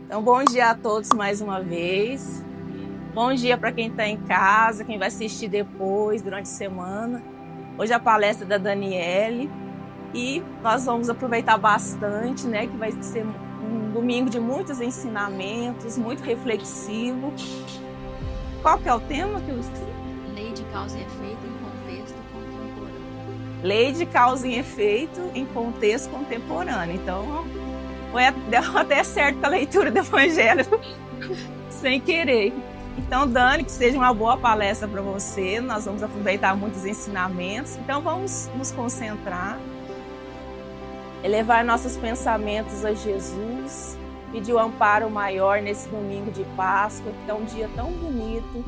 Então, bom dia a todos mais uma vez. Bom dia para quem está em casa, quem vai assistir depois, durante a semana. Hoje a palestra da Daniele e nós vamos aproveitar bastante, né? Que vai ser um domingo de muitos ensinamentos, muito reflexivo. Qual que é o tema que eu esqueci? Lei de causa e efeito em contexto contemporâneo. Lei de causa e efeito em contexto contemporâneo. Então, deu até certo com a leitura do Evangelho, sem querer. Então, Dani, que seja uma boa palestra para você. Nós vamos aproveitar muitos ensinamentos. Então, vamos nos concentrar, elevar nossos pensamentos a Jesus, pedir o amparo maior nesse domingo de Páscoa, que é um dia tão bonito,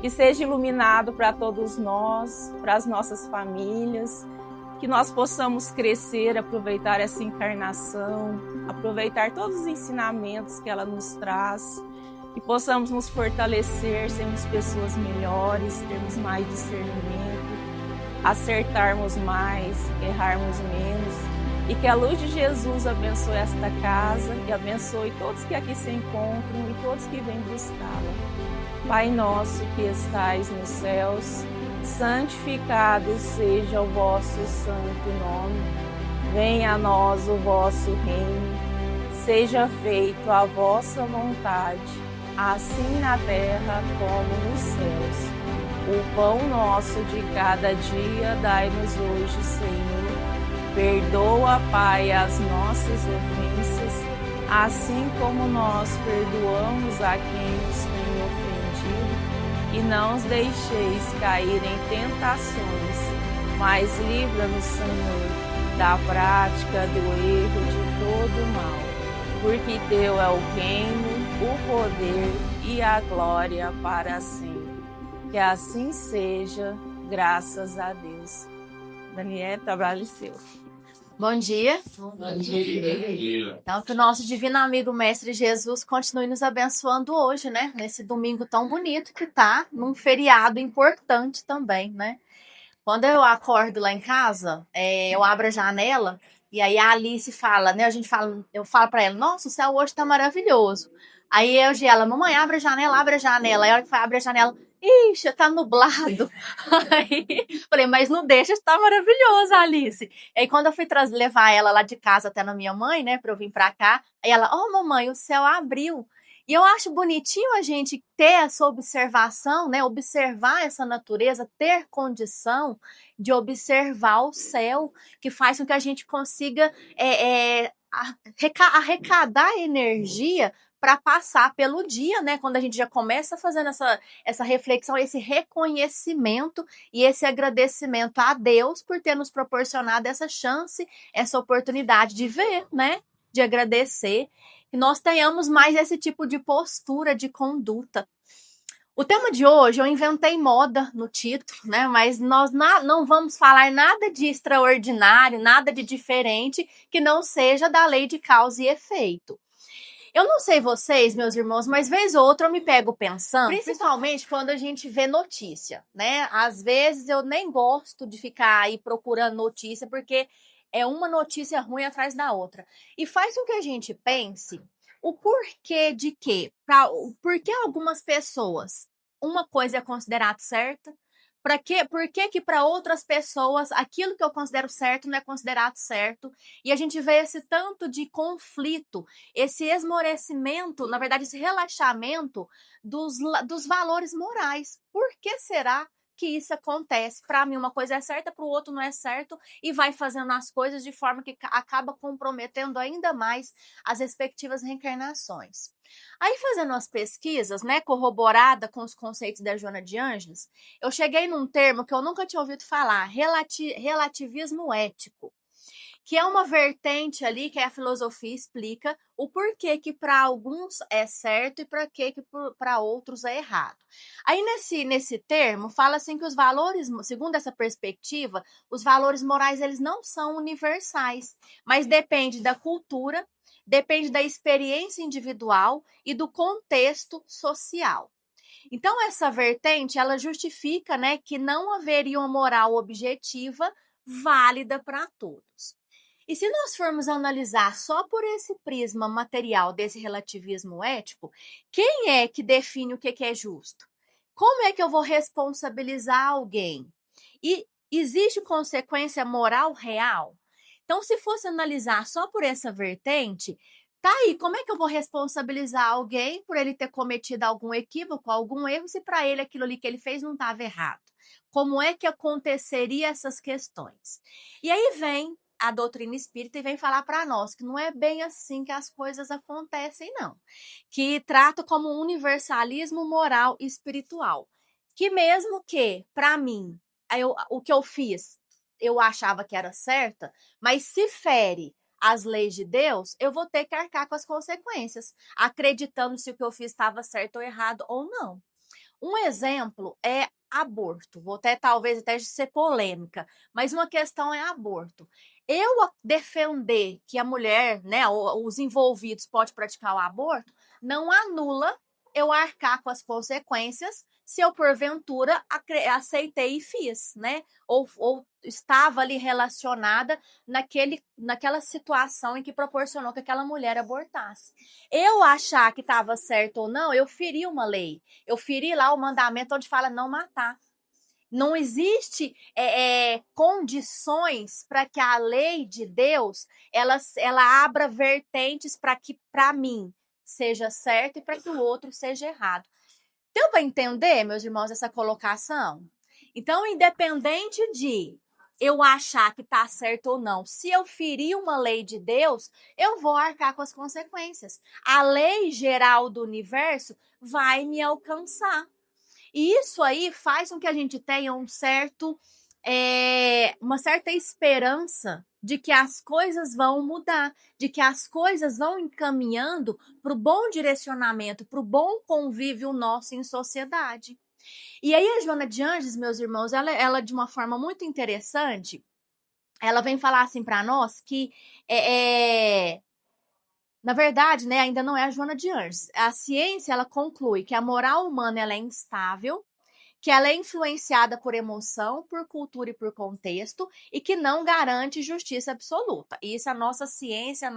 que seja iluminado para todos nós, para as nossas famílias, que nós possamos crescer, aproveitar essa encarnação, aproveitar todos os ensinamentos que ela nos traz, que possamos nos fortalecer, sermos pessoas melhores, termos mais discernimento, acertarmos mais, errarmos menos, e que a luz de Jesus abençoe esta casa e abençoe todos que aqui se encontram e todos que vêm buscá-la. Pai nosso que estais nos céus, santificado seja o vosso santo nome. Venha a nós o vosso reino. Seja feito a vossa vontade, assim na terra como nos céus. O pão nosso de cada dia dai-nos hoje, Senhor. Perdoa, Pai, as nossas ofensas, assim como nós perdoamos a quem nos tem ofendido. E não os deixeis cair em tentações, mas livra-nos, Senhor, da prática do erro de todo o mal. Porque teu é o reino, o poder e a glória para sempre. Que assim seja, graças a Deus. Daniele, trabalho seu. Bom dia. Bom dia. Então, que o nosso divino amigo Mestre Jesus continue nos abençoando hoje, né? Nesse domingo tão bonito que tá, num feriado importante também, né? Quando eu acordo lá em casa, eu abro a janela e aí a Alice fala, né? Eu falo pra ela, nossa, o céu hoje tá maravilhoso. Aí eu e ela, mamãe, abre a janela, abre a janela. Aí a hora que abre a janela, ixi, tá nublado. Aí falei, mas não deixa, tá maravilhoso, Alice. Aí quando eu fui levar ela lá de casa até na minha mãe, né, pra eu vir pra cá, aí ela, mamãe, o céu abriu. E eu acho bonitinho a gente ter essa observação, né, observar essa natureza, ter condição de observar o céu, que faz com que a gente consiga arrecadar energia para passar pelo dia, né? Quando a gente já começa fazendo essa reflexão, esse reconhecimento e esse agradecimento a Deus por ter nos proporcionado essa chance, essa oportunidade de ver, né? De agradecer. Que nós tenhamos mais esse tipo de postura, de conduta. O tema de hoje, eu inventei moda no título, né? Mas nós não vamos falar nada de extraordinário, nada de diferente que não seja da lei de causa e efeito. Eu não sei vocês, meus irmãos, mas vez ou outra eu me pego pensando, principalmente quando a gente vê notícia, né? Às vezes eu nem gosto de ficar aí procurando notícia, porque é uma notícia ruim atrás da outra. E faz com que a gente pense o porquê de quê? Por que algumas pessoas uma coisa é considerada certa? Por que para outras pessoas aquilo que eu considero certo não é considerado certo? E a gente vê esse tanto de conflito, esse esmorecimento, na verdade, esse relaxamento dos valores morais. Por que será que isso acontece? Para mim, uma coisa é certa, para o outro não é certo, e vai fazendo as coisas de forma que acaba comprometendo ainda mais as respectivas reencarnações. Aí, fazendo umas pesquisas, né, corroborada com os conceitos da Joana de Ângeles, eu cheguei num termo que eu nunca tinha ouvido falar, relativismo ético, que é uma vertente ali que a filosofia explica o porquê que para alguns é certo e para que para outros é errado. Aí nesse termo fala assim que os valores, segundo essa perspectiva, os valores morais eles não são universais, mas depende da cultura, depende da experiência individual e do contexto social. Então essa vertente ela justifica, né, que não haveria uma moral objetiva válida para todos. E se nós formos analisar só por esse prisma material desse relativismo ético, quem é que define o que é justo? Como é que eu vou responsabilizar alguém? E existe consequência moral real? Então, se fosse analisar só por essa vertente, tá aí, como é que eu vou responsabilizar alguém por ele ter cometido algum equívoco, algum erro, se para ele aquilo ali que ele fez não estava errado? Como é que aconteceria essas questões? E aí vem a doutrina espírita e vem falar para nós que não é bem assim que as coisas acontecem, não. Que trata como um universalismo moral e espiritual. Que mesmo que, para mim, o que eu fiz, eu achava que era certa, mas se fere as leis de Deus, eu vou ter que arcar com as consequências, acreditando se o que eu fiz estava certo ou errado ou não. Um exemplo é aborto. Vou até talvez até ser polêmica, mas uma questão é aborto. Eu defender que a mulher, né, os envolvidos pode praticar o aborto, não anula eu arcar com as consequências se eu porventura aceitei e fiz, né? Ou estava ali relacionada naquela situação em que proporcionou que aquela mulher abortasse. Eu achar que estava certo ou não, eu feri uma lei. Eu feri lá o mandamento onde fala não matar. Não existe condições para que a lei de Deus ela abra vertentes para que para mim seja certo e para que o outro seja errado. Deu para entender, meus irmãos, essa colocação? Então, independente de eu achar que está certo ou não, se eu ferir uma lei de Deus, eu vou arcar com as consequências. A lei geral do universo vai me alcançar. E isso aí faz com que a gente tenha uma certa esperança de que as coisas vão mudar, de que as coisas vão encaminhando para o bom direcionamento, para o bom convívio nosso em sociedade. E aí a Joana de Ângeles, meus irmãos, ela de uma forma muito interessante, ela vem falar assim para nós que na verdade, né, ainda não é a Joana de Ângeles. A ciência ela conclui que a moral humana ela é instável, que ela é influenciada por emoção, por cultura e por contexto, e que não garante justiça absoluta. Isso a nossa ciência,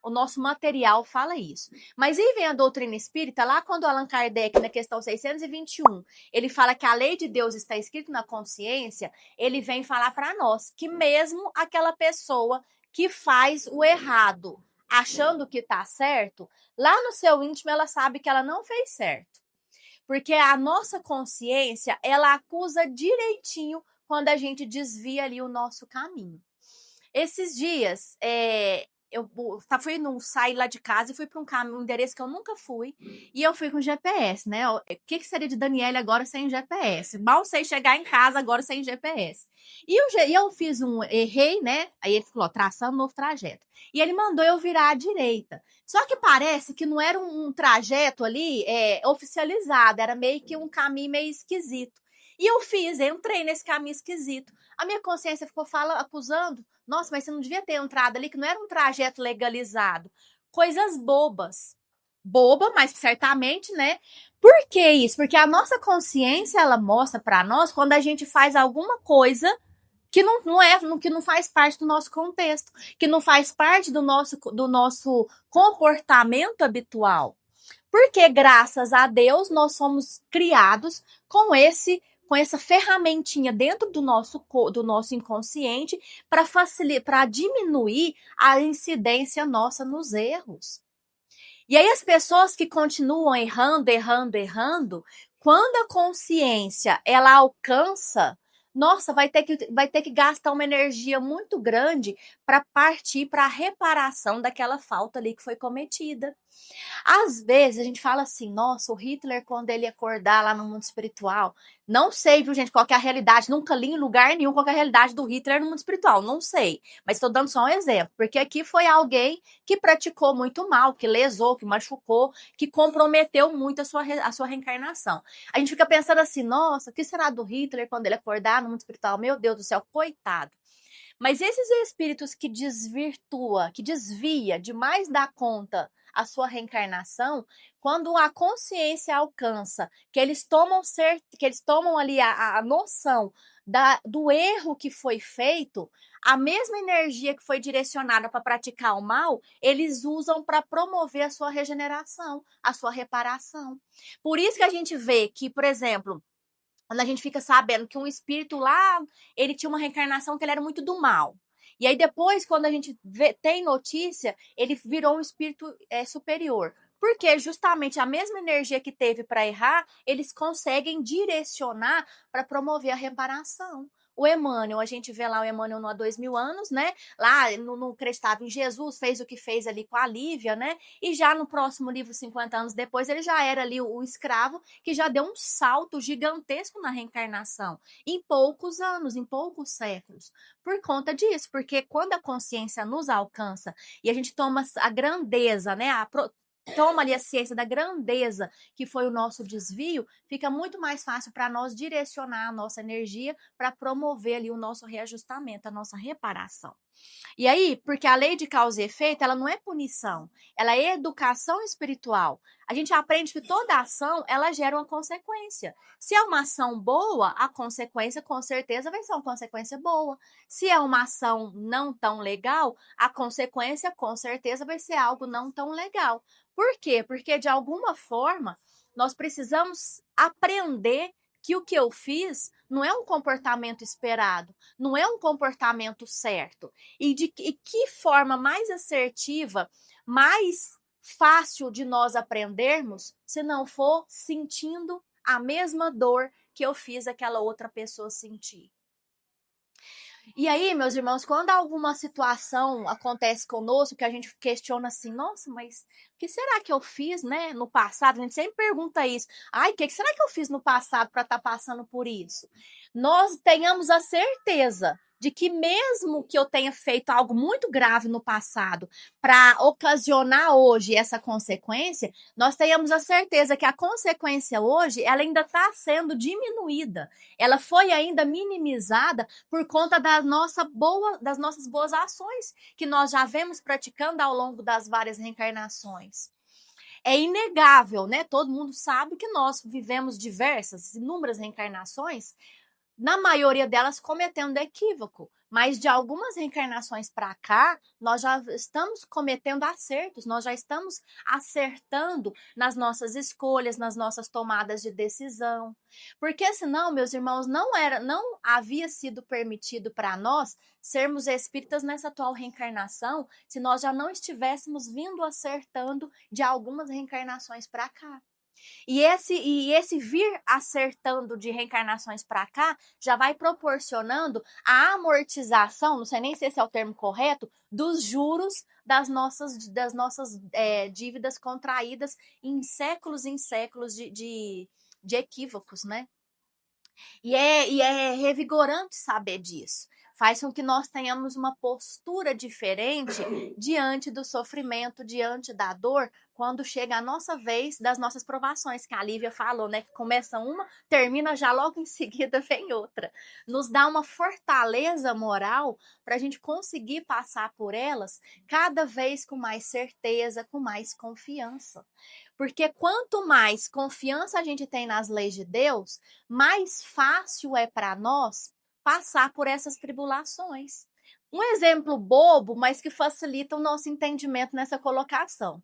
o nosso material fala isso. Mas aí vem a doutrina espírita, lá quando Allan Kardec, na questão 621, ele fala que a lei de Deus está escrita na consciência, ele vem falar para nós que mesmo aquela pessoa que faz o errado, achando que está certo, lá no seu íntimo ela sabe que ela não fez certo. Porque a nossa consciência, ela acusa direitinho quando a gente desvia ali o nosso caminho. Esses dias, eu saí lá de casa e fui para um endereço que eu nunca fui, e eu fui com GPS, né? O que seria de Daniele agora sem GPS? Mal sei chegar em casa agora sem GPS. E eu errei, né? Aí ele falou, traçando um novo trajeto. E ele mandou eu virar à direita. Só que parece que não era um trajeto ali oficializado, era meio que um caminho meio esquisito. E eu entrei nesse caminho esquisito. A minha consciência ficou acusando, nossa, mas você não devia ter entrado ali, que não era um trajeto legalizado. Coisas bobas. Boba, mas certamente, né? Por que isso? Porque a nossa consciência, ela mostra para nós quando a gente faz alguma coisa que não faz parte do nosso contexto, que não faz parte do nosso comportamento habitual. Porque, graças a Deus, nós somos criados com essa ferramentinha dentro do nosso inconsciente para diminuir a incidência nossa nos erros. E aí as pessoas que continuam errando, quando a consciência ela alcança, nossa, vai ter que gastar uma energia muito grande para partir para a reparação daquela falta ali que foi cometida. Às vezes a gente fala assim, nossa, o Hitler quando ele acordar lá no mundo espiritual, não sei, viu gente, qual que é a realidade, nunca li em lugar nenhum qual que é a realidade do Hitler no mundo espiritual, não sei, mas estou dando só um exemplo, porque aqui foi alguém que praticou muito mal, que lesou, que machucou, que comprometeu muito a sua reencarnação. A gente fica pensando assim, nossa, o que será do Hitler quando ele acordar no mundo espiritual? Meu Deus do céu, coitado. Mas esses espíritos que desvirtua, que desvia demais da conta a sua reencarnação, quando a consciência alcança, que eles tomam ali a noção do erro que foi feito, a mesma energia que foi direcionada para praticar o mal, eles usam para promover a sua regeneração, a sua reparação. Por isso que a gente vê que, por exemplo, quando a gente fica sabendo que um espírito lá, ele tinha uma reencarnação que ele era muito do mal. E aí depois, quando a gente tem notícia, ele virou um espírito superior. Porque justamente a mesma energia que teve para errar, eles conseguem direcionar para promover a reparação. O Emmanuel, a gente vê lá o Emmanuel há 2000 anos, né? Lá não acreditava em Jesus, fez o que fez ali com a Lívia, né? E já no próximo livro, 50 anos depois, ele já era ali o escravo que já deu um salto gigantesco na reencarnação, em poucos anos, em poucos séculos, por conta disso, porque quando a consciência nos alcança e a gente toma a grandeza, né? Toma ali a ciência da grandeza que foi o nosso desvio, fica muito mais fácil para nós direcionar a nossa energia para promover ali o nosso reajustamento, a nossa reparação. E aí, porque a lei de causa e efeito, ela não é punição, ela é educação espiritual. A gente aprende que toda ação, ela gera uma consequência. Se é uma ação boa, a consequência com certeza vai ser uma consequência boa. Se é uma ação não tão legal, a consequência com certeza vai ser algo não tão legal. Por quê? Porque de alguma forma, nós precisamos aprender que o que eu fiz não é um comportamento esperado, não é um comportamento certo. E que forma mais assertiva, mais fácil de nós aprendermos, se não for sentindo a mesma dor que eu fiz aquela outra pessoa sentir. E aí, meus irmãos, quando alguma situação acontece conosco, que a gente questiona assim, nossa, mas o que será que eu fiz, né, no passado? A gente sempre pergunta isso. Ai, o que será que eu fiz no passado para estar passando por isso? Nós tenhamos a certeza de que mesmo que eu tenha feito algo muito grave no passado para ocasionar hoje essa consequência, nós tenhamos a certeza que a consequência hoje, ela ainda está sendo diminuída. Ela foi ainda minimizada por conta das nossas boas ações que nós já vemos praticando ao longo das várias reencarnações. É inegável, né? Todo mundo sabe que nós vivemos inúmeras reencarnações, na maioria delas cometendo equívoco, mas de algumas reencarnações para cá, nós já estamos cometendo acertos, nós já estamos acertando nas nossas escolhas, nas nossas tomadas de decisão. Porque senão, meus irmãos, não havia sido permitido para nós sermos espíritas nessa atual reencarnação, se nós já não estivéssemos vindo acertando de algumas reencarnações para cá. E esse vir acertando de reencarnações para cá já vai proporcionando a amortização, não sei nem se esse é o termo correto, dos juros das nossas dívidas contraídas em séculos de equívocos, né? E é revigorante saber disso. Faz com que nós tenhamos uma postura diferente diante do sofrimento, diante da dor, quando chega a nossa vez das nossas provações, que a Lívia falou, né? Que começa uma, termina já logo em seguida vem outra. Nos dá uma fortaleza moral para a gente conseguir passar por elas cada vez com mais certeza, com mais confiança. Porque quanto mais confiança a gente tem nas leis de Deus, mais fácil é para nós passar por essas tribulações. Um exemplo bobo, mas que facilita o nosso entendimento nessa colocação.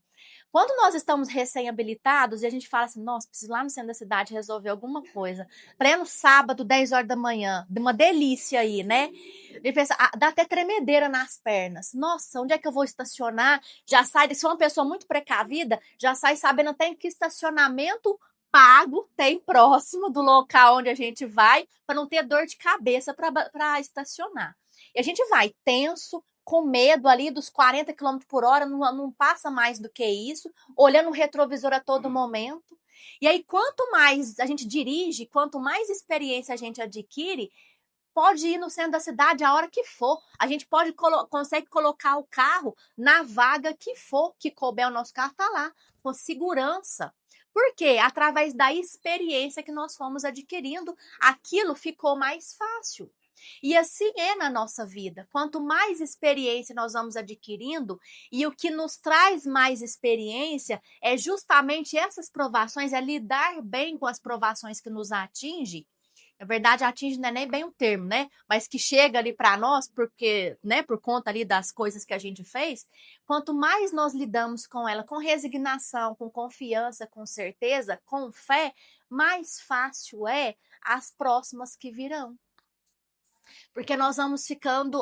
Quando nós estamos recém-habilitados e a gente fala assim, nossa, preciso ir lá no centro da cidade resolver alguma coisa, pleno sábado, 10 horas da manhã, uma delícia aí, né? E pensa, dá até tremedeira nas pernas. Nossa, onde é que eu vou estacionar? Já sai, se for uma pessoa muito precavida, já sai sabendo até que estacionamento pago tem próximo do local onde a gente vai, para não ter dor de cabeça para estacionar. E a gente vai tenso, com medo ali dos 40 km por hora, não passa mais do que isso, olhando o retrovisor a todo momento. E aí, quanto mais a gente dirige, quanto mais experiência a gente adquire, pode ir no centro da cidade a hora que for. A gente consegue colocar o carro na vaga que for, que couber o nosso carro, tá lá, com segurança. Por quê? Através da experiência que nós fomos adquirindo, aquilo ficou mais fácil. E assim é na nossa vida. Quanto mais experiência nós vamos adquirindo, e o que nos traz mais experiência é justamente essas provações, é lidar bem com as provações que nos atingem. Na verdade, atinge não é nem bem o termo, né? Mas que chega ali para nós, porque, né, por conta ali das coisas que a gente fez, quanto mais nós lidamos com ela, com resignação, com confiança, com certeza, com fé, mais fácil é as próximas que virão. Porque nós vamos ficando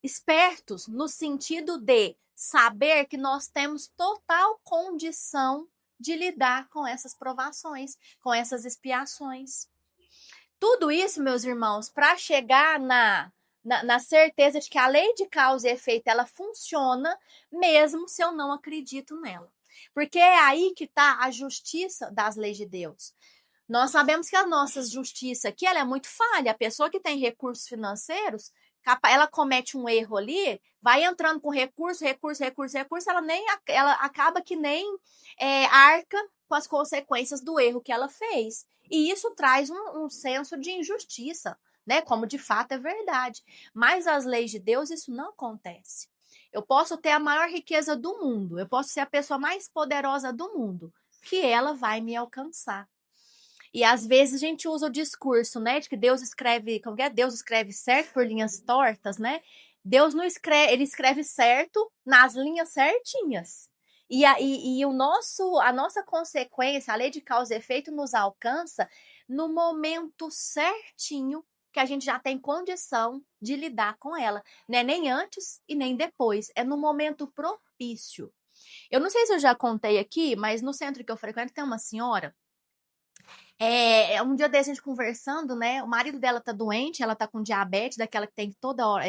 espertos no sentido de saber que nós temos total condição de lidar com essas provações, com essas expiações. Tudo isso, meus irmãos, para chegar na certeza de que a lei de causa e efeito ela funciona, mesmo se eu não acredito nela. Porque é aí que está a justiça das leis de Deus. Nós sabemos que a nossa justiça aqui ela é muito falha. A pessoa que tem recursos financeiros, ela comete um erro ali, vai entrando com recurso, ela acaba que nem arca com as consequências do erro que ela fez. E isso traz um senso de injustiça, né? Como de fato é verdade. Mas as leis de Deus, isso não acontece. Eu posso ter a maior riqueza do mundo, eu posso ser a pessoa mais poderosa do mundo, que ela vai me alcançar. E às vezes a gente usa o discurso, né, de que Deus escreve, como que é? Deus escreve certo por linhas tortas, né? Deus não escreve, ele escreve certo nas linhas certinhas. E a nossa consequência, a lei de causa e efeito nos alcança no momento certinho que a gente já tem condição de lidar com ela. Não é nem antes e nem depois, é no momento propício. Eu não sei se eu já contei aqui, mas no centro que eu frequento tem uma senhora. Um dia desse a gente conversando, né? O marido dela tá doente, ela tá com diabetes, daquela que tem toda hora,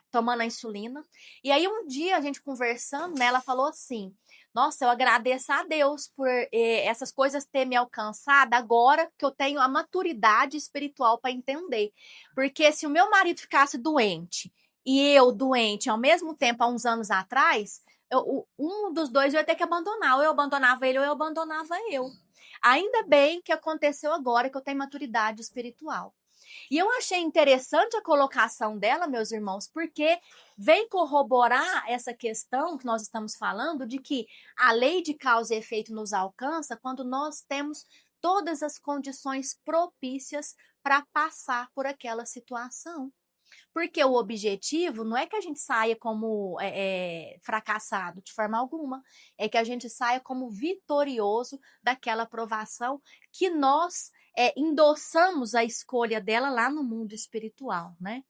tomando a insulina. E aí um dia a gente conversando, né? Ela falou assim: nossa, eu agradeço a Deus por essas coisas ter me alcançado agora que eu tenho a maturidade espiritual para entender. Porque se o meu marido ficasse doente e eu doente ao mesmo tempo há uns anos atrás, um dos dois eu ia ter que abandonar. Ou eu abandonava ele ou eu abandonava eu. Ainda bem que aconteceu agora que eu tenho maturidade espiritual. E eu achei interessante a colocação dela, meus irmãos, porque vem corroborar essa questão que nós estamos falando de que a lei de causa e efeito nos alcança quando nós temos todas as condições propícias para passar por aquela situação. Porque o objetivo não é que a gente saia como fracassado de forma alguma, é que a gente saia como vitorioso daquela provação que nós endossamos a escolha dela lá no mundo espiritual, né?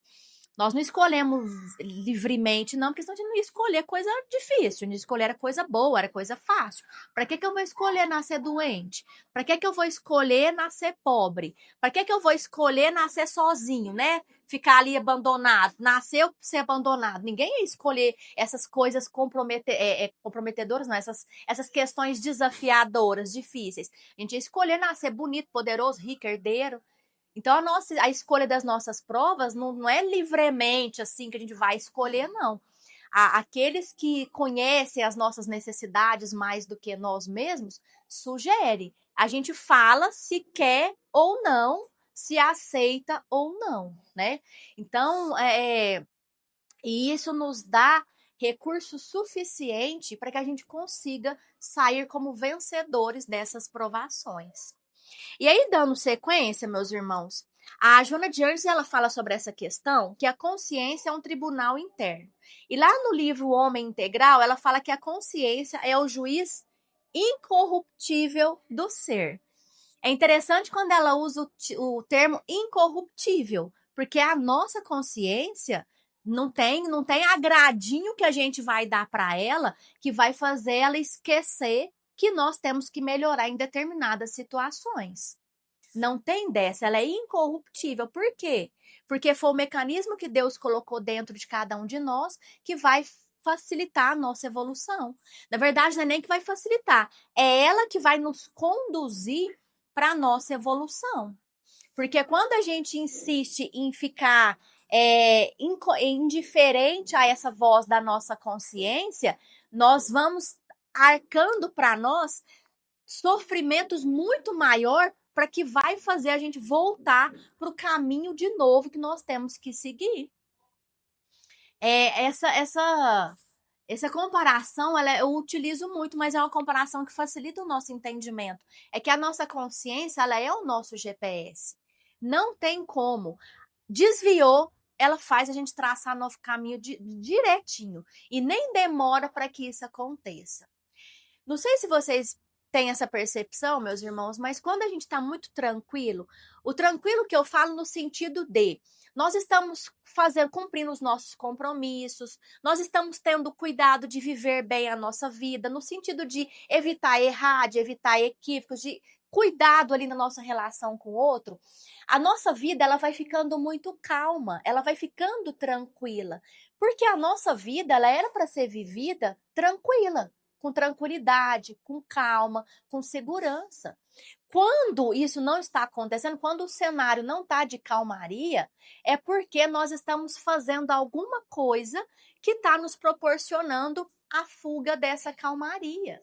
Nós não escolhemos livremente, não, porque senão a gente não ia escolher coisa difícil, não ia escolher coisa boa, era coisa fácil. Para que eu vou escolher nascer doente? Para que eu vou escolher nascer pobre? Para que eu vou escolher nascer sozinho, né? Ficar ali abandonado, nascer ou ser abandonado. Ninguém ia escolher essas coisas comprometedoras, não, essas questões desafiadoras, difíceis. A gente ia escolher nascer bonito, poderoso, rico, herdeiro. Então, a escolha das nossas provas não é livremente assim que a gente vai escolher, não. Aqueles que conhecem as nossas necessidades mais do que nós mesmos, sugere. A gente fala se quer ou não, se aceita ou não, né? Então, e isso nos dá recurso suficiente para que a gente consiga sair como vencedores dessas provações. E aí, dando sequência, meus irmãos, a Joana de Anjos, ela fala sobre essa questão, que a consciência é um tribunal interno. E lá no livro O Homem Integral, ela fala que a consciência é o juiz incorruptível do ser. É interessante quando ela usa o termo incorruptível, porque a nossa consciência não tem agradinho que a gente vai dar para ela que vai fazer ela esquecer que nós temos que melhorar em determinadas situações. Não tem dessa, ela é incorruptível. Por quê? Porque foi o mecanismo que Deus colocou dentro de cada um de nós que vai facilitar a nossa evolução. Na verdade, não é nem que vai facilitar, é ela que vai nos conduzir para a nossa evolução. Porque quando a gente insiste em ficar indiferente a essa voz da nossa consciência, nós vamos arcando para nós sofrimentos muito maior para que vai fazer a gente voltar para o caminho de novo que nós temos que seguir. Essa comparação, eu utilizo muito, mas é uma comparação que facilita o nosso entendimento. É que a nossa consciência, ela é o nosso GPS. Não tem como. Desviou, ela faz a gente traçar novo caminho direitinho. E nem demora para que isso aconteça. Não sei se vocês têm essa percepção, meus irmãos, mas quando a gente está muito tranquilo, o tranquilo que eu falo no sentido de nós estamos cumprindo os nossos compromissos, nós estamos tendo cuidado de viver bem a nossa vida, no sentido de evitar errar, de evitar equívocos, de cuidado ali na nossa relação com o outro, a nossa vida ela vai ficando muito calma, ela vai ficando tranquila, porque a nossa vida ela era para ser vivida tranquila, com tranquilidade, com calma, com segurança. Quando isso não está acontecendo, quando o cenário não está de calmaria, é porque nós estamos fazendo alguma coisa que está nos proporcionando a fuga dessa calmaria.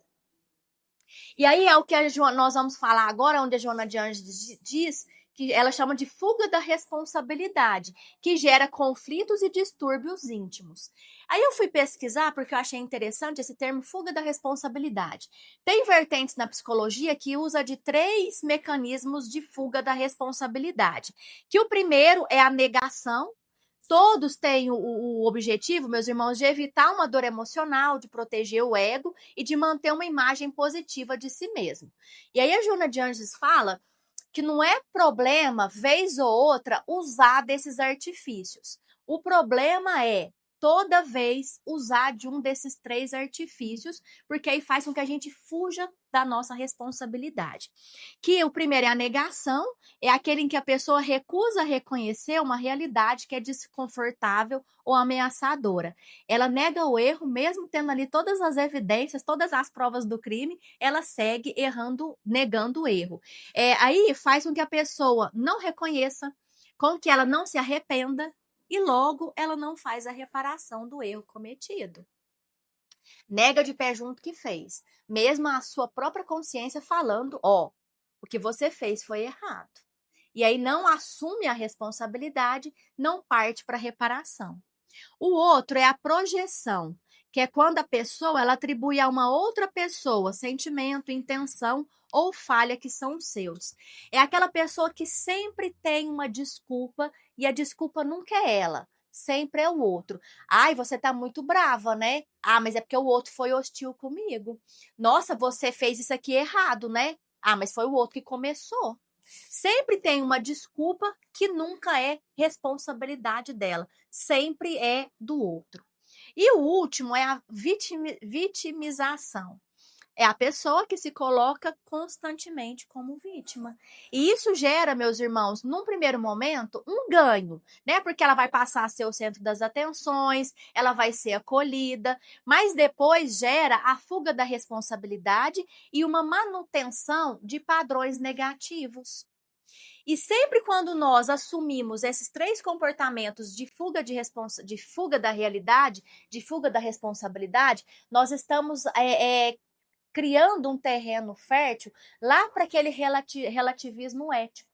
E aí é o que nós vamos falar agora, onde a Joana de Anjos diz que ela chama de fuga da responsabilidade, que gera conflitos e distúrbios íntimos. Aí eu fui pesquisar porque eu achei interessante esse termo fuga da responsabilidade. Tem vertentes na psicologia que usa de 3 mecanismos de fuga da responsabilidade, que o primeiro é a negação. Todos têm o objetivo, meus irmãos, de evitar uma dor emocional, de proteger o ego e de manter uma imagem positiva de si mesmo. E aí a Joana de Anjos fala que não é problema, vez ou outra, usar desses artifícios. O problema é, toda vez, usar de um desses 3 artifícios, porque aí faz com que a gente fuja da nossa responsabilidade. Que o primeiro é a negação, é aquele em que a pessoa recusa reconhecer uma realidade que é desconfortável ou ameaçadora. Ela nega o erro, mesmo tendo ali todas as evidências, todas as provas do crime, ela segue errando, negando o erro. Aí faz com que a pessoa não reconheça, com que ela não se arrependa e logo ela não faz a reparação do erro cometido. Nega de pé junto que fez, mesmo a sua própria consciência falando, o que você fez foi errado. E aí não assume a responsabilidade, não parte para reparação. O outro é a projeção, que é quando a pessoa ela atribui a uma outra pessoa sentimento, intenção ou falha que são seus. É aquela pessoa que sempre tem uma desculpa e a desculpa nunca é ela, sempre é o outro. Ai, você tá muito brava, né? Ah, mas é porque o outro foi hostil comigo. Nossa, você fez isso aqui errado, né? Ah, mas foi o outro que começou. Sempre tem uma desculpa que nunca é responsabilidade dela, sempre é do outro. E o último é a vitimização. É a pessoa que se coloca constantemente como vítima. E isso gera, meus irmãos, num primeiro momento, um ganho, né? Porque ela vai passar a ser o centro das atenções, ela vai ser acolhida, mas depois gera a fuga da responsabilidade e uma manutenção de padrões negativos. E sempre quando nós assumimos esses 3 comportamentos de fuga da realidade, de fuga da responsabilidade, nós estamos criando um terreno fértil lá para aquele relativismo ético,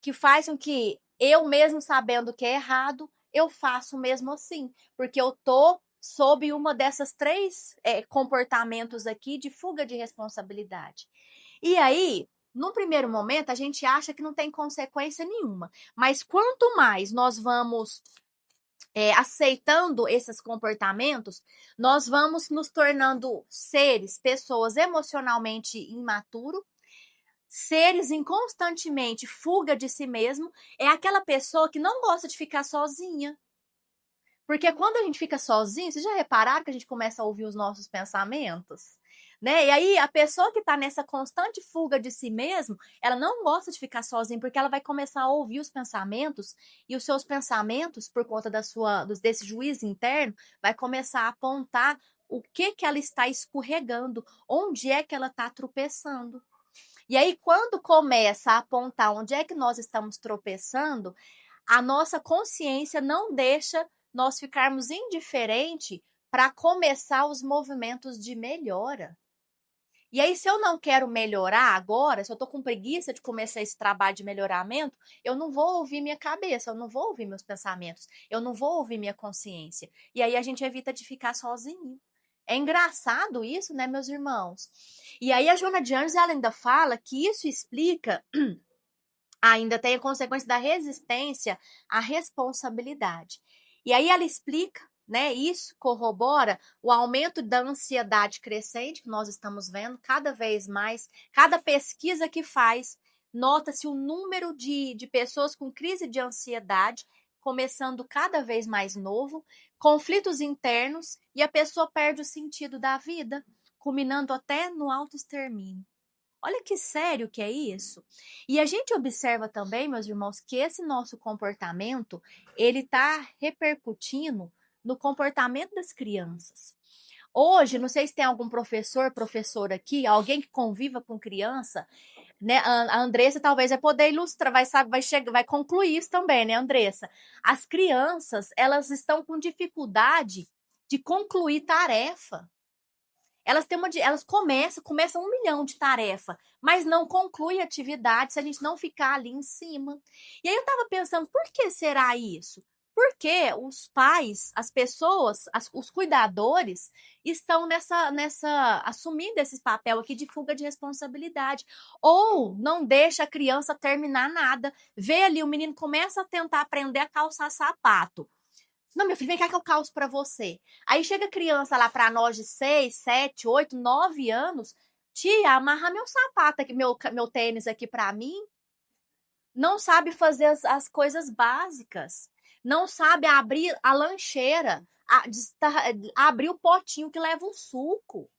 que faz com que eu mesmo sabendo que é errado, eu faço mesmo assim, porque eu tô sob uma dessas 3 comportamentos aqui de fuga de responsabilidade. E aí, no primeiro momento, a gente acha que não tem consequência nenhuma, mas quanto mais nós vamos aceitando esses comportamentos, nós vamos nos tornando pessoas emocionalmente imaturos, seres em constantemente fuga de si mesmo, é aquela pessoa que não gosta de ficar sozinha. Porque quando a gente fica sozinho, vocês já repararam que a gente começa a ouvir os nossos pensamentos? Né? E aí a pessoa que está nessa constante fuga de si mesmo, ela não gosta de ficar sozinha, porque ela vai começar a ouvir os pensamentos, e os seus pensamentos, por conta desse juízo interno, vai começar a apontar o que ela está escorregando, onde é que ela está tropeçando. E aí, quando começa a apontar onde é que nós estamos tropeçando, a nossa consciência não deixa nós ficarmos indiferentes para começar os movimentos de melhora. E aí, se eu não quero melhorar agora, se eu tô com preguiça de começar esse trabalho de melhoramento, eu não vou ouvir minha cabeça, eu não vou ouvir meus pensamentos, eu não vou ouvir minha consciência. E aí a gente evita de ficar sozinho. É engraçado isso, né, meus irmãos? E aí a Joana de Anjos, ela ainda fala que isso explica, ainda tem a consequência da resistência à responsabilidade. E aí ela explica, né, isso corrobora o aumento da ansiedade crescente que nós estamos vendo cada vez mais. Cada pesquisa que faz, nota-se o número de pessoas com crise de ansiedade começando cada vez mais novo, conflitos internos e a pessoa perde o sentido da vida, culminando até no autoextermínio. Olha que sério que é isso. E a gente observa também, meus irmãos, que esse nosso comportamento, ele está repercutindo no comportamento das crianças. Hoje, não sei se tem algum professor aqui, alguém que conviva com criança, né? A Andressa talvez vai poder ilustrar, vai concluir isso também, né, Andressa? As crianças, elas estão com dificuldade de concluir tarefa. Elas começam 1 milhão de tarefa, mas não conclui atividade se a gente não ficar ali em cima. E aí eu tava pensando, por que será isso? Porque os pais, as pessoas, os cuidadores estão assumindo esse papel aqui de fuga de responsabilidade. Ou não deixa a criança terminar nada. Vê ali, o menino começa a tentar aprender a calçar sapato. Não, meu filho, vem cá que eu calço pra você. Aí chega criança lá pra nós de 6, 7, 8, 9 anos. Tia, amarra meu sapato aqui, meu tênis aqui pra mim. Não sabe fazer as coisas básicas. Não sabe abrir a lancheira, abrir o potinho que leva o suco.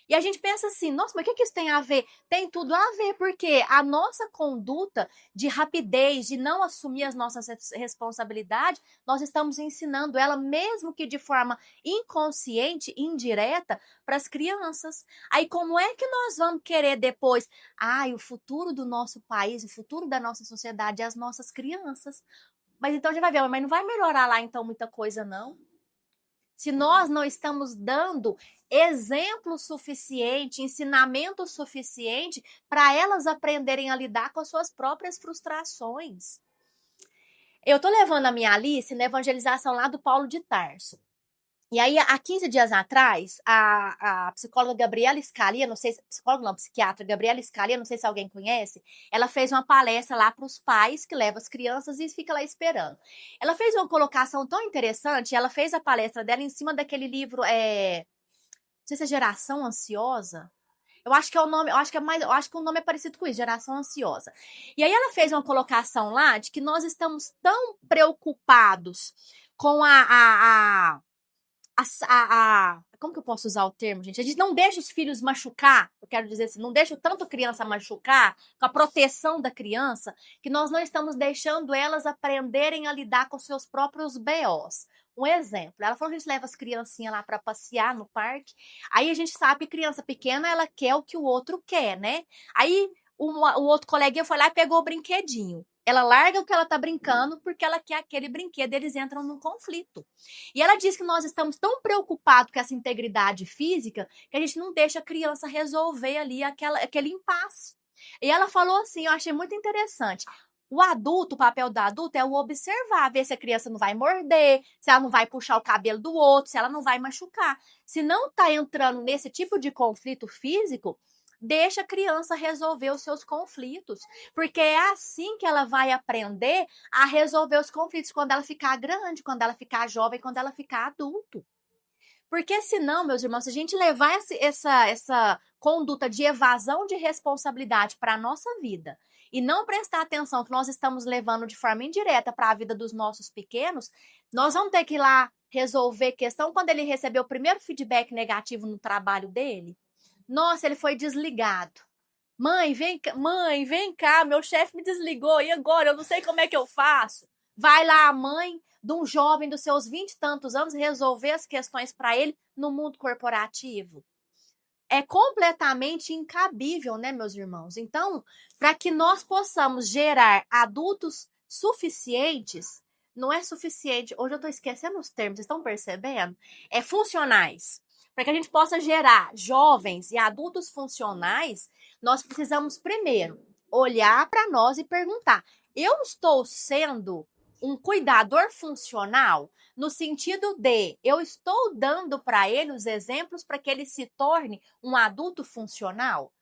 E a gente pensa assim, nossa, mas o que isso tem a ver? Tem tudo a ver, porque a nossa conduta de rapidez, de não assumir as nossas responsabilidades, nós estamos ensinando ela, mesmo que de forma inconsciente, indireta, para as crianças. Aí como é que nós vamos querer depois, o futuro do nosso país, o futuro da nossa sociedade é as nossas crianças. Mas então a gente vai ver, mas não vai melhorar lá então muita coisa, não. Se nós não estamos dando exemplo suficiente, ensinamento suficiente para elas aprenderem a lidar com as suas próprias frustrações. Eu estou levando a minha Alice na evangelização lá do Paulo de Tarso. E aí, há 15 dias atrás, a psicóloga Gabriela Scalia, não sei se psicóloga não, psiquiatra Gabriela Scalia, não sei se alguém conhece, ela fez uma palestra lá para os pais que levam as crianças e fica lá esperando. Ela fez uma colocação tão interessante, ela fez a palestra dela em cima daquele livro, não sei se é Geração Ansiosa. Eu acho que é o nome, eu acho que o nome é parecido com isso, Geração Ansiosa. E aí ela fez uma colocação lá de que nós estamos tão preocupados com como que eu posso usar o termo, gente? A gente não deixa os filhos machucar, eu quero dizer assim, não deixa tanto a criança machucar, com a proteção da criança, que nós não estamos deixando elas aprenderem a lidar com seus próprios BOs. Um exemplo, ela falou que a gente leva as criancinhas lá para passear no parque, aí a gente sabe que criança pequena, ela quer o que o outro quer, né? Aí o outro coleguinha foi lá e pegou o brinquedinho. Ela larga o que ela tá brincando porque ela quer aquele brinquedo, eles entram num conflito. E ela diz que nós estamos tão preocupados com essa integridade física que a gente não deixa a criança resolver ali aquele impasse. E ela falou assim, eu achei muito interessante. O papel do adulto é o observar, ver se a criança não vai morder, se ela não vai puxar o cabelo do outro, se ela não vai machucar. Se não tá entrando nesse tipo de conflito físico, deixa a criança resolver os seus conflitos, porque é assim que ela vai aprender a resolver os conflitos quando ela ficar grande, quando ela ficar jovem, quando ela ficar adulto. Porque senão, meus irmãos, se a gente levar essa conduta de evasão de responsabilidade para a nossa vida e não prestar atenção que nós estamos levando de forma indireta para a vida dos nossos pequenos, nós vamos ter que ir lá resolver questão quando ele receber o primeiro feedback negativo no trabalho dele. Nossa, ele foi desligado. Mãe, vem cá, meu chefe me desligou, e agora? Eu não sei como é que eu faço. Vai lá a mãe de um jovem dos seus 20 e tantos anos resolver as questões para ele no mundo corporativo. É completamente incabível, né, meus irmãos? Então, para que nós possamos gerar adultos suficientes, não é suficiente, hoje eu estou esquecendo os termos, vocês estão percebendo? É funcionais. para que a gente possa gerar jovens e adultos funcionais, nós precisamos primeiro olhar para nós e perguntar: eu estou sendo um cuidador funcional? No sentido de, eu estou dando para ele os exemplos para que ele se torne um adulto funcional?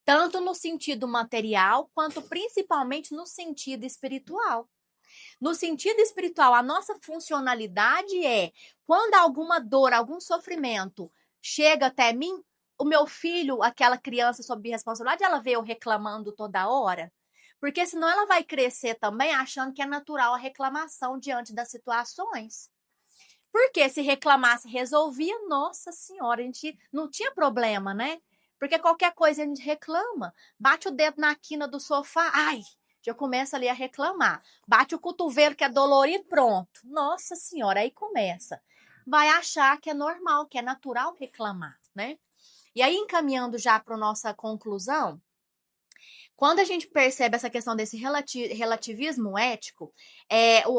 Tanto no sentido material, quanto principalmente no sentido espiritual. No sentido espiritual, a nossa funcionalidade é, quando alguma dor, algum sofrimento chega até mim, o meu filho, aquela criança sob responsabilidade, ela veio reclamando toda hora? Porque senão ela vai crescer também achando que é natural a reclamação diante das situações. Porque se reclamasse, resolvia, nossa senhora, a gente não tinha problema, né? Porque qualquer coisa a gente reclama. Bate o dedo na quina do sofá, ai, já começa ali a reclamar. Bate o cotovelo que é dolorido, pronto. Nossa senhora, aí começa. Vai achar que é normal, que é natural reclamar, né? E aí, encaminhando já para a nossa conclusão, quando a gente percebe essa questão desse relativismo ético,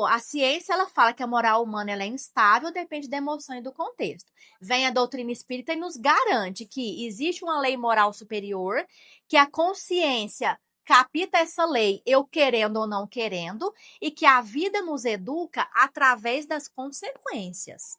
a ciência ela fala que a moral humana ela é instável, depende da emoção e do contexto. Vem a doutrina espírita e nos garante que existe uma lei moral superior, que a consciência capita essa lei, eu querendo ou não querendo, e que a vida nos educa através das consequências.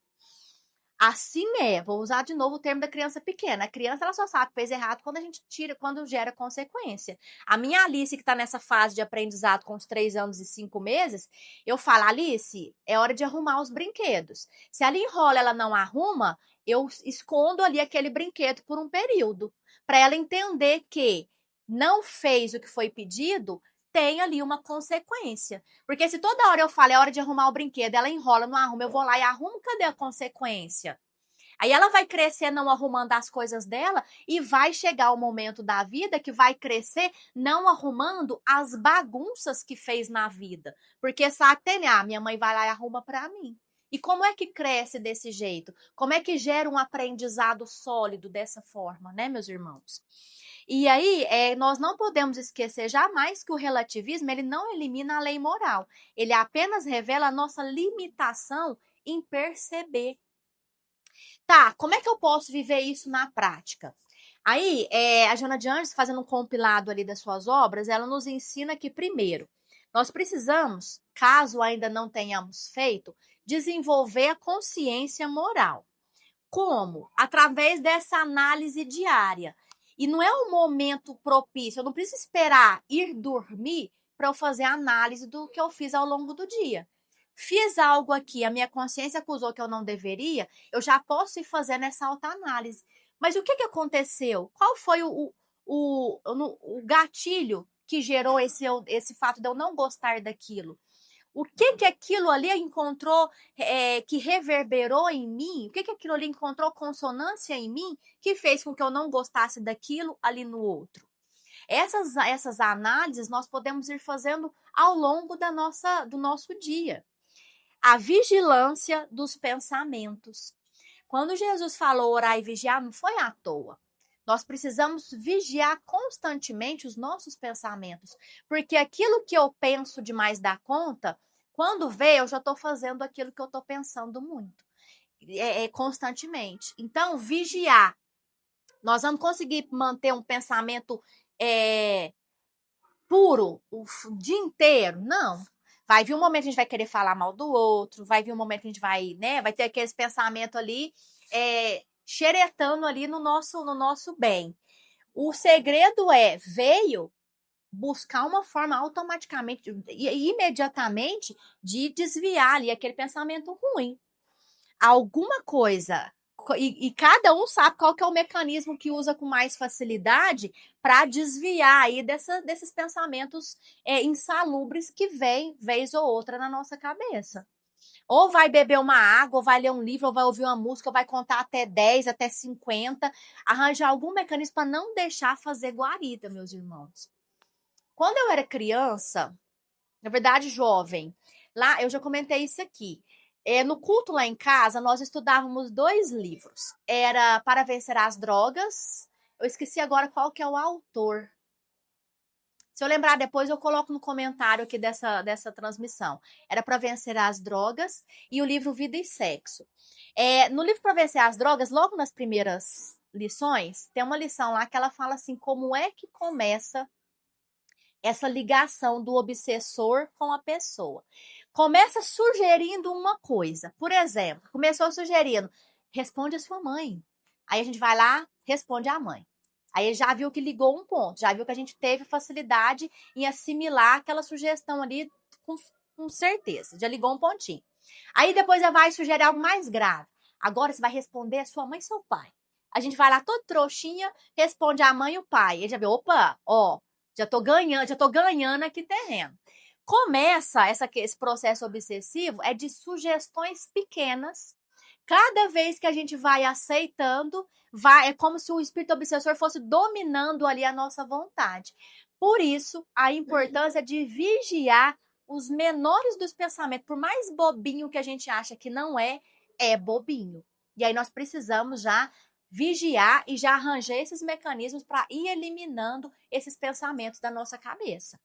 Assim vou usar de novo o termo da criança pequena. A criança ela só sabe que fez errado quando a gente tira, quando gera consequência. A minha Alice, que está nessa fase de aprendizado com os 3 anos e 5 meses, eu falo: Alice, é hora de arrumar os brinquedos. Se ela enrola, ela não arruma, eu escondo ali aquele brinquedo por um período, para ela entender que não fez o que foi pedido, tem ali uma consequência. Porque se toda hora eu falo, é hora de arrumar o brinquedo, ela enrola, não arruma, eu vou lá e arrumo, cadê a consequência? Aí ela vai crescer não arrumando as coisas dela e vai chegar o momento da vida que vai crescer não arrumando as bagunças que fez na vida. Porque sabe, minha mãe vai lá e arruma para mim. E como é que cresce desse jeito? Como é que gera um aprendizado sólido dessa forma, né, meus irmãos? E aí, nós não podemos esquecer jamais que o relativismo ele não elimina a lei moral. Ele apenas revela a nossa limitação em perceber. Tá, como é que eu posso viver isso na prática? Aí, a Joana de Anjos, fazendo um compilado ali das suas obras, ela nos ensina que, primeiro, nós precisamos, caso ainda não tenhamos feito, desenvolver a consciência moral. Como? Através dessa análise diária. E não é um momento propício, eu não preciso esperar ir dormir para eu fazer a análise do que eu fiz ao longo do dia. Fiz algo aqui, a minha consciência acusou que eu não deveria, eu já posso ir fazendo essa autoanálise. Mas o que aconteceu? Qual foi o gatilho que gerou esse fato de eu não gostar daquilo? O que aquilo ali encontrou, que reverberou em mim? O que aquilo ali encontrou consonância em mim que fez com que eu não gostasse daquilo ali no outro? Essas análises nós podemos ir fazendo ao longo do nosso dia. A vigilância dos pensamentos. Quando Jesus falou orar e vigiar, não foi à toa. Nós precisamos vigiar constantemente os nossos pensamentos, porque aquilo que eu penso demais da conta, quando vê, eu já estou fazendo aquilo que eu estou pensando muito, constantemente. Então, vigiar. Nós vamos conseguir manter um pensamento puro o dia inteiro? Não. Vai vir um momento que a gente vai querer falar mal do outro, vai vir um momento que a gente vai, né, vai ter aqueles pensamentos ali, xeretando ali no nosso bem. O segredo veio buscar uma forma automaticamente, imediatamente, de desviar ali aquele pensamento ruim. Alguma coisa, e cada um sabe qual que é o mecanismo que usa com mais facilidade para desviar aí desses pensamentos insalubres que vem vez ou outra na nossa cabeça. Ou vai beber uma água, ou vai ler um livro, ou vai ouvir uma música, ou vai contar até 10, até 50, arranjar algum mecanismo para não deixar fazer guarida, meus irmãos. Quando eu era criança, na verdade jovem, lá eu já comentei isso aqui, no culto lá em casa, nós estudávamos 2 livros. Era Para Vencer as Drogas, eu esqueci agora qual que é o autor. Se eu lembrar depois, eu coloco no comentário aqui dessa transmissão. Era Para Vencer as Drogas e o livro Vida e Sexo. No livro Para Vencer as Drogas, logo nas primeiras lições, tem uma lição lá que ela fala assim, como é que começa essa ligação do obsessor com a pessoa. Começa sugerindo uma coisa. Por exemplo, começou sugerindo, responde a sua mãe. Aí a gente vai lá, responde a mãe. Aí já viu que ligou um ponto, já viu que a gente teve facilidade em assimilar aquela sugestão ali com certeza, já ligou um pontinho. Aí depois já vai sugerir algo mais grave. Agora você vai responder a sua mãe e seu pai. A gente vai lá todo trouxinha, responde a mãe e o pai. Ele já vê, opa, ó, já tô ganhando aqui terreno. Começa esse processo obsessivo é de sugestões pequenas. Cada vez que a gente vai aceitando, é como se o espírito obsessor fosse dominando ali a nossa vontade. Por isso, a importância de vigiar os menores dos pensamentos. Por mais bobinho que a gente acha que não é bobinho. E aí nós precisamos já vigiar e já arranjar esses mecanismos para ir eliminando esses pensamentos da nossa cabeça.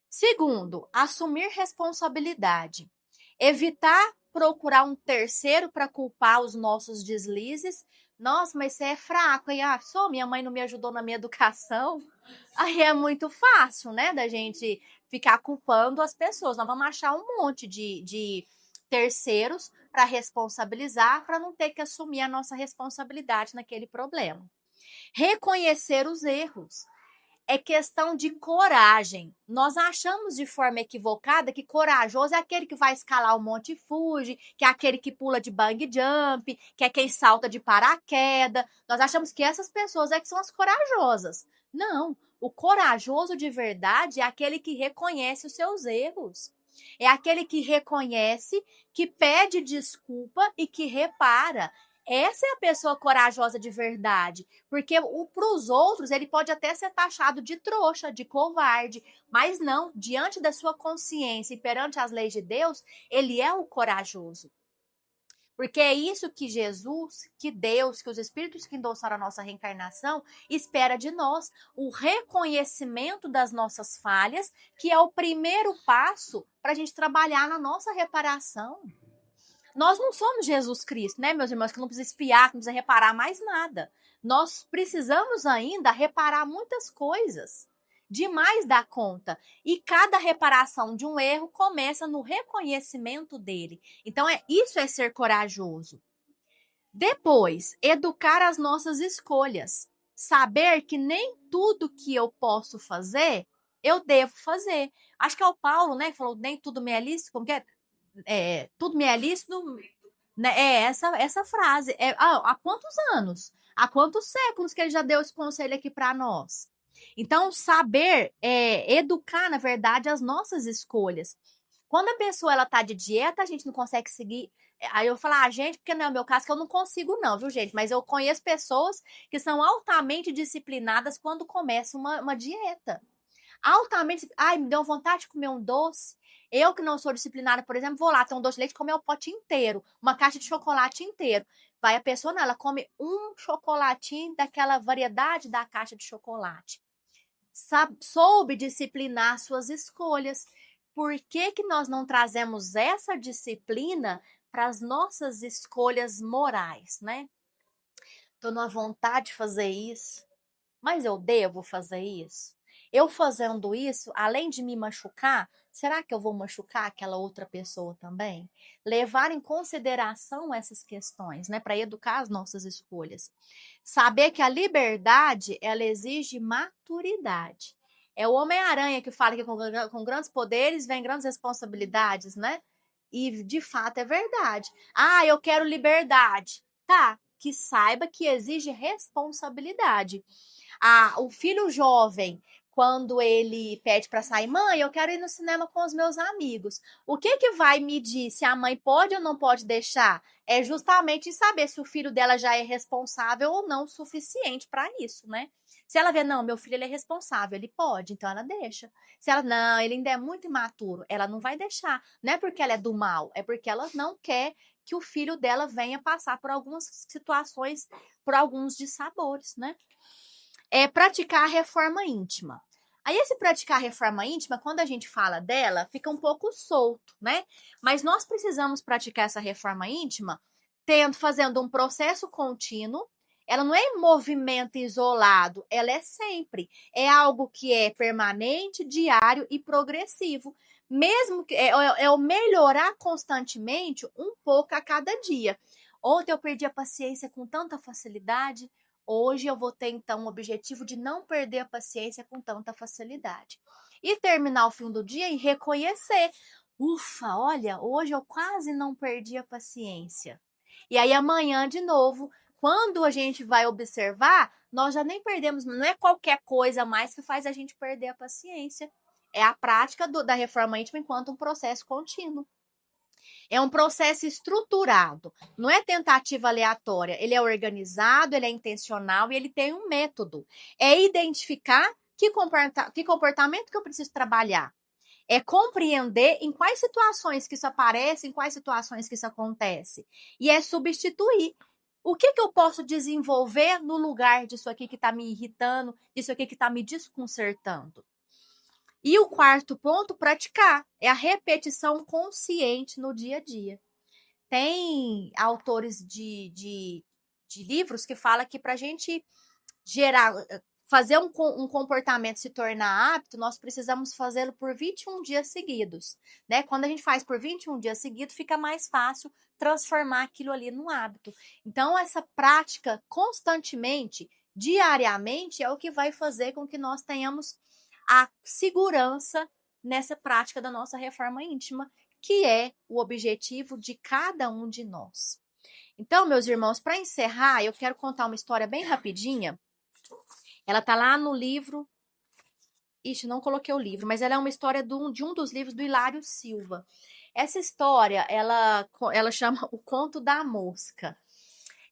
Segundo, assumir responsabilidade. Evitar procurar um terceiro para culpar os nossos deslizes. Nossa, mas você é fraco, hein? Só minha mãe não me ajudou na minha educação. Aí é muito fácil, né, da gente ficar culpando as pessoas. Nós vamos achar um monte de terceiros para responsabilizar, para não ter que assumir a nossa responsabilidade naquele problema. Reconhecer os erros. É questão de coragem. Nós achamos de forma equivocada que corajoso é aquele que vai escalar o monte e fuge, que é aquele que pula de bungee jump, que é quem salta de paraquedas. Nós achamos que essas pessoas é que são as corajosas. Não, o corajoso de verdade é aquele que reconhece os seus erros. É aquele que reconhece, que pede desculpa e que repara. Essa é a pessoa corajosa de verdade, porque para os outros ele pode até ser taxado de trouxa, de covarde, mas não, diante da sua consciência e perante as leis de Deus, ele é o corajoso. Porque é isso que Jesus, que Deus, que os espíritos que endossaram a nossa reencarnação espera de nós, o reconhecimento das nossas falhas, que é o primeiro passo para a gente trabalhar na nossa reparação. Nós não somos Jesus Cristo, né, meus irmãos, que não precisa espiar, que não precisa reparar mais nada. Nós precisamos ainda reparar muitas coisas, demais da conta. E cada reparação de um erro começa no reconhecimento dele. Então, isso é ser corajoso. Depois, educar as nossas escolhas. Saber que nem tudo que eu posso fazer, eu devo fazer. Acho que é o Paulo, né, que falou, nem tudo me é lícito, como que é? Tudo me é lícito, né? Essa frase. Há quantos anos? Há quantos séculos que ele já deu esse conselho aqui para nós? Então, saber educar, na verdade, as nossas escolhas. Quando a pessoa ela tá de dieta, a gente não consegue seguir. Aí eu falo, gente, porque não é o meu caso, que eu não consigo, não, viu, gente? Mas eu conheço pessoas que são altamente disciplinadas quando começam uma dieta. Altamente. Me deu vontade de comer um doce. Eu que não sou disciplinada, por exemplo, vou lá, tem um doce de leite, comer o pote inteiro, uma caixa de chocolate inteiro. Vai a pessoa, não, ela come um chocolatinho daquela variedade da caixa de chocolate. Soube disciplinar suas escolhas. Por que que nós não trazemos essa disciplina para as nossas escolhas morais, né? Tô numa vontade de fazer isso, mas eu devo fazer isso? Eu fazendo isso, além de me machucar, será que eu vou machucar aquela outra pessoa também? Levar em consideração essas questões, né, para educar as nossas escolhas. Saber que a liberdade, ela exige maturidade. É o Homem-Aranha que fala que com grandes poderes vem grandes responsabilidades, né? E de fato é verdade. Eu quero liberdade. Tá, que saiba que exige responsabilidade. O filho jovem, quando ele pede para sair, mãe, eu quero ir no cinema com os meus amigos. O que vai medir se a mãe pode ou não pode deixar? É justamente saber se o filho dela já é responsável ou não o suficiente para isso, né? Se ela vê, não, meu filho ele é responsável, ele pode, então ela deixa. Se ela, não, ele ainda é muito imaturo, ela não vai deixar. Não é porque ela é do mal, é porque ela não quer que o filho dela venha passar por algumas situações, por alguns dissabores, né? Praticar a reforma íntima. Aí esse praticar a reforma íntima, quando a gente fala dela, fica um pouco solto, né? Mas nós precisamos praticar essa reforma íntima fazendo um processo contínuo. Ela não é movimento isolado, ela é sempre. É algo que é permanente, diário e progressivo. Mesmo que é o melhorar constantemente um pouco a cada dia. Ontem eu perdi a paciência com tanta facilidade. Hoje eu vou ter, então, o objetivo de não perder a paciência com tanta facilidade. E terminar o fim do dia e reconhecer. Ufa, olha, hoje eu quase não perdi a paciência. E aí amanhã, de novo, quando a gente vai observar, nós já nem perdemos, não é qualquer coisa mais que faz a gente perder a paciência. É a prática da reforma íntima enquanto um processo contínuo. É um processo estruturado, não é tentativa aleatória. Ele é organizado, ele é intencional e ele tem um método. É identificar que comportamento que eu preciso trabalhar. É compreender em quais situações que isso aparece, em quais situações que isso acontece. E é substituir. O que eu posso desenvolver no lugar disso aqui que está me irritando, disso aqui que está me desconcertando? E o quarto ponto, praticar. É a repetição consciente no dia a dia. Tem autores de livros que falam que para a gente fazer um comportamento se tornar hábito, nós precisamos fazê-lo por 21 dias seguidos, né? Quando a gente faz por 21 dias seguidos, fica mais fácil transformar aquilo ali num hábito. Então, essa prática constantemente, diariamente, é o que vai fazer com que nós tenhamos a segurança nessa prática da nossa reforma íntima, que é o objetivo de cada um de nós. Então, meus irmãos, para encerrar, eu quero contar uma história bem rapidinha. Ela tá lá no livro. Ixi, não coloquei o livro, mas ela é uma história de um dos livros do Hilário Silva. Essa história, ela chama O Conto da Mosca.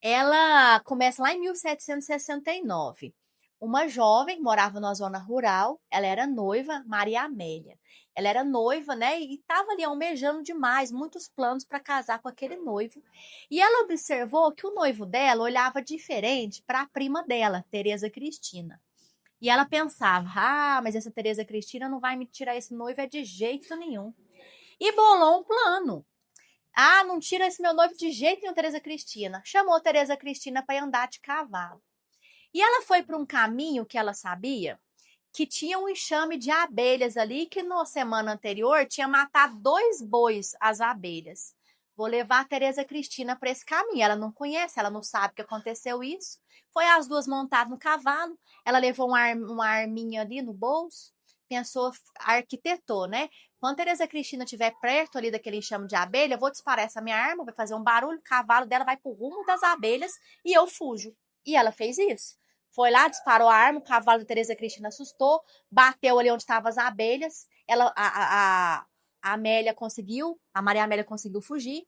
Ela começa lá em 1769. Uma jovem morava na zona rural, ela era noiva, Maria Amélia. Ela era noiva, né, e estava ali almejando demais, muitos planos para casar com aquele noivo. E ela observou que o noivo dela olhava diferente para a prima dela, Tereza Cristina. E ela pensava, mas essa Tereza Cristina não vai me tirar esse noivo de jeito nenhum. E bolou um plano. Não tira esse meu noivo de jeito nenhum, Tereza Cristina. Chamou Tereza Cristina para andar de cavalo. E ela foi para um caminho que ela sabia que tinha um enxame de abelhas ali, que na semana anterior tinha matado 2 bois as abelhas. Vou levar a Tereza Cristina para esse caminho. Ela não conhece, ela não sabe que aconteceu isso. Foi as duas montadas no cavalo, ela levou uma arminha ali no bolso, pensou, arquitetou, né? Quando a Tereza Cristina estiver perto ali daquele enxame de abelha, eu vou disparar essa minha arma, vai fazer um barulho, o cavalo dela vai pro rumo das abelhas e eu fujo. E ela fez isso. Foi lá, disparou a arma, o cavalo da Tereza Cristina assustou, bateu ali onde estavam as abelhas, a Maria Amélia conseguiu fugir.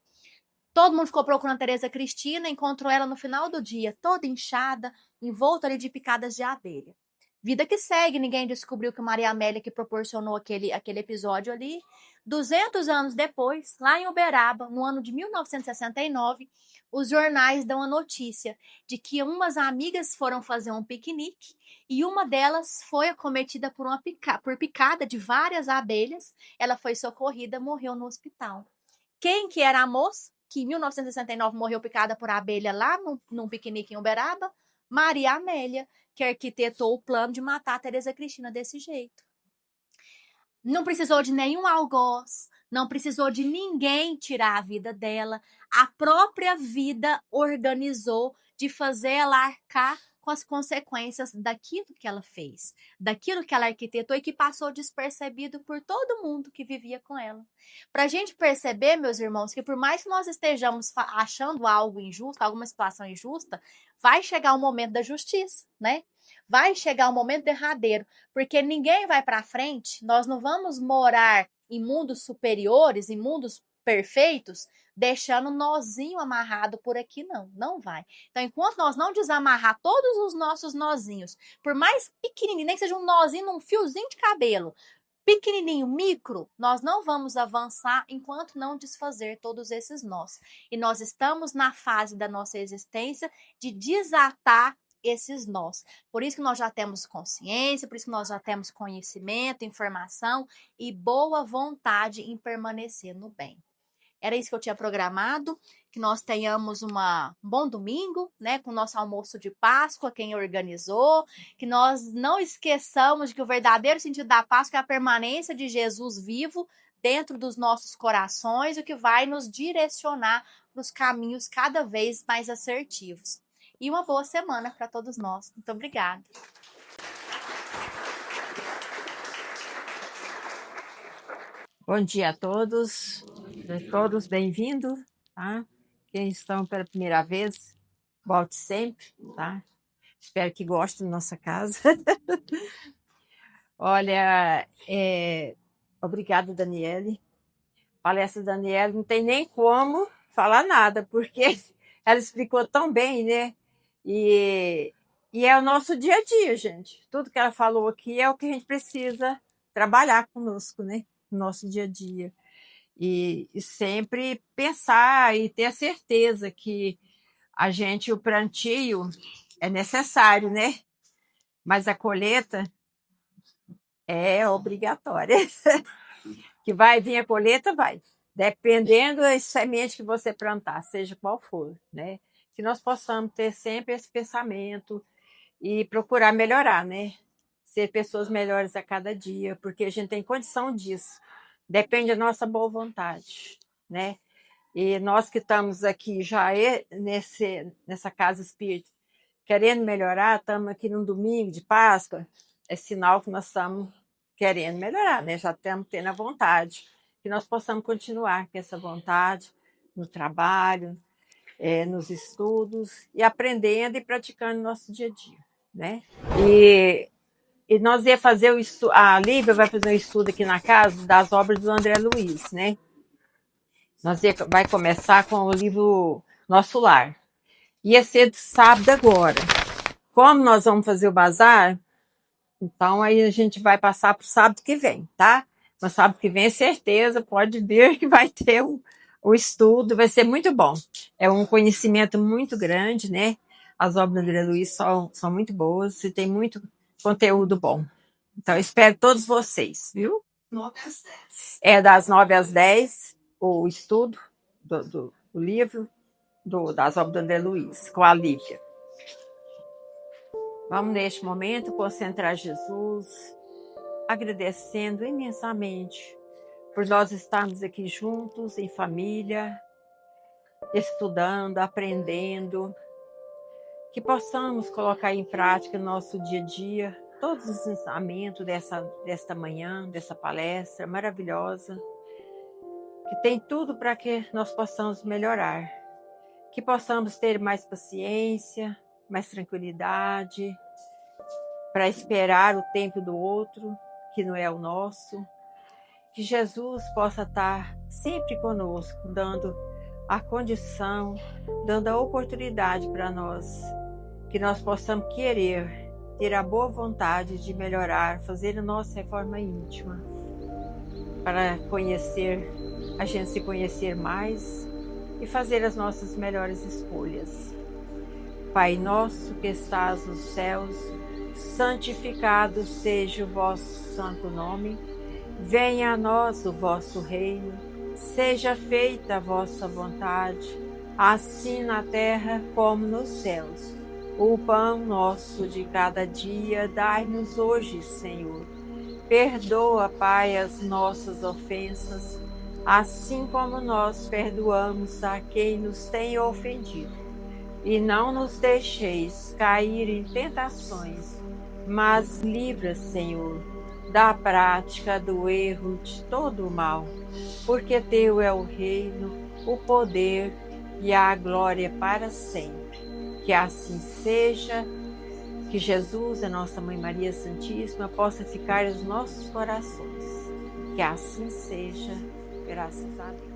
Todo mundo ficou procurando a Tereza Cristina, encontrou ela no final do dia, toda inchada, envolta ali de picadas de abelha. Vida que segue, ninguém descobriu que Maria Amélia que proporcionou aquele episódio ali. 200 anos depois, lá em Uberaba, no ano de 1969, os jornais dão a notícia de que umas amigas foram fazer um piquenique e uma delas foi acometida por picada de várias abelhas. Ela foi socorrida, morreu no hospital. Quem que era a moça que em 1969 morreu picada por abelha lá num piquenique em Uberaba? Maria Amélia, que arquitetou o plano de matar a Tereza Cristina desse jeito. Não precisou de nenhum algoz, não precisou de ninguém tirar a vida dela. A própria vida organizou de fazer ela arcar com as consequências daquilo que ela fez, daquilo que ela arquitetou e que passou despercebido por todo mundo que vivia com ela. Para a gente perceber, meus irmãos, que por mais que nós estejamos achando algo injusto, alguma situação injusta, vai chegar o momento da justiça, né? Vai chegar o momento derradeiro, porque ninguém vai para frente, nós não vamos morar em mundos superiores, em mundos perfeitos, deixando um nozinho amarrado por aqui, não vai. Então, enquanto nós não desamarrar todos os nossos nozinhos, por mais pequenininho, nem que seja um nozinho num fiozinho de cabelo, pequenininho, micro, nós não vamos avançar enquanto não desfazer todos esses nós. E nós estamos na fase da nossa existência de desatar esses nós. Por isso que nós já temos consciência, por isso que nós já temos conhecimento, informação e boa vontade em permanecer no bem. Era isso que eu tinha programado, que nós tenhamos um bom domingo, né, com o nosso almoço de Páscoa, quem organizou, que nós não esqueçamos de que o verdadeiro sentido da Páscoa é a permanência de Jesus vivo dentro dos nossos corações, o que vai nos direcionar para os caminhos cada vez mais assertivos. E uma boa semana para todos nós. Muito obrigada. Bom dia a todos bem-vindos, tá? Quem estão pela primeira vez, volte sempre, tá? Espero que gostem da nossa casa. Olha, obrigada, Daniele. Palestra da Daniele, não tem nem como falar nada, porque ela explicou tão bem, né? E é o nosso dia a dia, gente. Tudo que ela falou aqui é o que a gente precisa trabalhar conosco, né? No nosso dia a dia. E sempre pensar e ter a certeza que o plantio é necessário, né? Mas a colheita é obrigatória. Que vai vir a colheita, vai. Dependendo da semente que você plantar, seja qual for, né? Que nós possamos ter sempre esse pensamento e procurar melhorar, né? Ser pessoas melhores a cada dia, porque a gente tem condição disso. Depende da nossa boa vontade, né? E nós que estamos aqui já nessa casa espírita, querendo melhorar, estamos aqui num domingo de Páscoa, é sinal que nós estamos querendo melhorar, né? Já estamos tendo a vontade, que nós possamos continuar com essa vontade no trabalho, nos estudos, e aprendendo e praticando no nosso dia a dia, né? E nós ia fazer a Lívia vai fazer um estudo aqui na casa das obras do André Luiz, né? Vai começar com o livro Nosso Lar. Ia ser de sábado agora. Como nós vamos fazer o bazar, então aí a gente vai passar para o sábado que vem, tá? No sábado que vem, certeza, pode ver que vai ter o estudo, vai ser muito bom. É um conhecimento muito grande, né? As obras do André Luiz são muito boas e tem muito conteúdo bom. Então, eu espero todos vocês, viu? 9 às 10. É das 9 às 10, o estudo do livro das obras do André Luiz, com a Lívia. Vamos, neste momento, concentrar Jesus, agradecendo imensamente por nós estarmos aqui juntos, em família, estudando, aprendendo, que possamos colocar em prática no nosso dia a dia todos os ensinamentos desta manhã, dessa palestra maravilhosa, que tem tudo para que nós possamos melhorar, que possamos ter mais paciência, mais tranquilidade, para esperar o tempo do outro, que não é o nosso, que Jesus possa estar sempre conosco, dando a condição, dando a oportunidade para nós, que nós possamos querer, ter a boa vontade de melhorar, fazer a nossa reforma íntima, para a gente se conhecer mais e fazer as nossas melhores escolhas. Pai nosso que estás nos céus, santificado seja o vosso santo nome, venha a nós o vosso reino, seja feita a vossa vontade, assim na terra como nos céus. O pão nosso de cada dia dai-nos hoje, Senhor. Perdoa, Pai, as nossas ofensas, assim como nós perdoamos a quem nos tem ofendido. E não nos deixeis cair em tentações, mas livra, Senhor, da prática do erro de todo o mal, porque teu é o reino, o poder e a glória para sempre. Que assim seja, que Jesus, a nossa Mãe Maria Santíssima, possa ficar nos nossos corações. Que assim seja, graças a Deus.